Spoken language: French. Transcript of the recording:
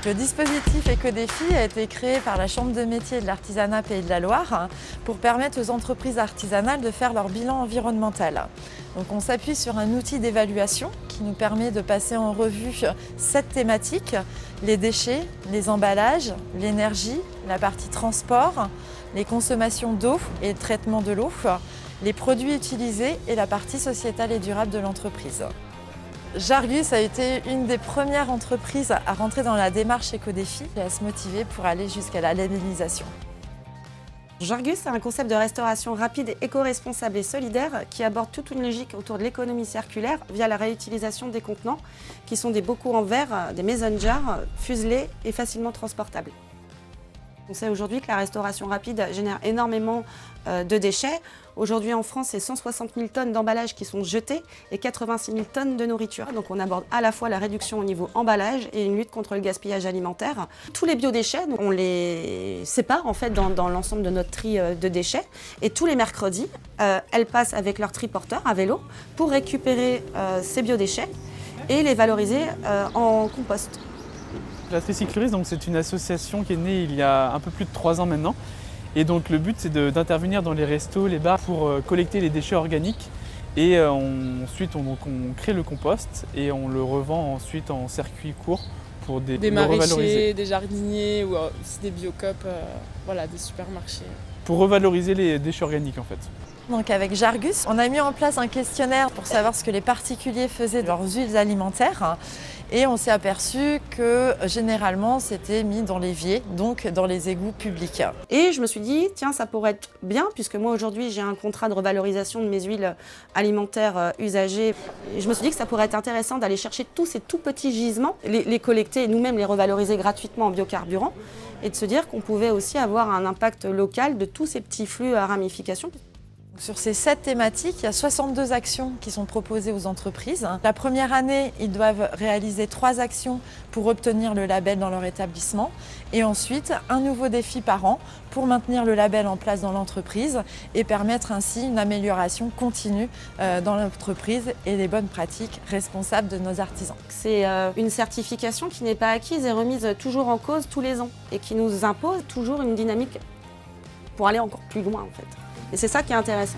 Le dispositif Éco-Défi a été créé par la Chambre de métiers et de l'artisanat Pays de la Loire pour permettre aux entreprises artisanales de faire leur bilan environnemental. Donc on s'appuie sur un outil d'évaluation qui nous permet de passer en revue 7 thématiques: les déchets, les emballages, l'énergie, la partie transport, les consommations d'eau et le traitement de l'eau, les produits utilisés et la partie sociétale et durable de l'entreprise. Jargus a été une des premières entreprises à rentrer dans la démarche Éco-Défi et à se motiver pour aller jusqu'à la labellisation. Jargus, c'est un concept de restauration rapide, éco-responsable et solidaire qui aborde toute une logique autour de l'économie circulaire via la réutilisation des contenants qui sont des bocaux en verre, des mason jars, fuselés et facilement transportables. On sait aujourd'hui que la restauration rapide génère énormément de déchets. Aujourd'hui en France, c'est 160 000 tonnes d'emballages qui sont jetés et 86 000 tonnes de nourriture. Donc on aborde à la fois la réduction au niveau emballage et une lutte contre le gaspillage alimentaire. Tous les biodéchets, on les sépare en fait dans l'ensemble de notre tri de déchets. Et tous les mercredis, elles passent avec leur triporteur à vélo pour récupérer ces biodéchets et les valoriser en compost. La Tricyclerise, c'est une association qui est née il y a un peu plus de 3 ans maintenant. Et donc le but, c'est d'intervenir dans les restos, les bars pour collecter les déchets organiques. Et ensuite, on crée le compost et on le revend ensuite en circuit court pour des maraîchers, des jardiniers ou aussi des biocoop, voilà, des supermarchés. Pour revaloriser les déchets organiques en fait. Donc avec Jargus, on a mis en place un questionnaire pour savoir ce que les particuliers faisaient de leurs huiles alimentaires et on s'est aperçu que généralement c'était mis dans l'évier, donc dans les égouts publics. Et je me suis dit, tiens, ça pourrait être bien puisque moi aujourd'hui j'ai un contrat de revalorisation de mes huiles alimentaires usagées. Et je me suis dit que ça pourrait être intéressant d'aller chercher tous ces tout petits gisements, les collecter et nous-mêmes les revaloriser gratuitement en biocarburant et de se dire qu'on pouvait aussi avoir un impact local de tous ces petits flux à ramification. Sur ces 7 thématiques, il y a 62 actions qui sont proposées aux entreprises. La première année, ils doivent réaliser 3 actions pour obtenir le label dans leur établissement. Et ensuite, un nouveau défi par an pour maintenir le label en place dans l'entreprise et permettre ainsi une amélioration continue dans l'entreprise et les bonnes pratiques responsables de nos artisans. C'est une certification qui n'est pas acquise et remise toujours en cause tous les ans et qui nous impose toujours une dynamique pour aller encore plus loin en fait. Et c'est ça qui est intéressant.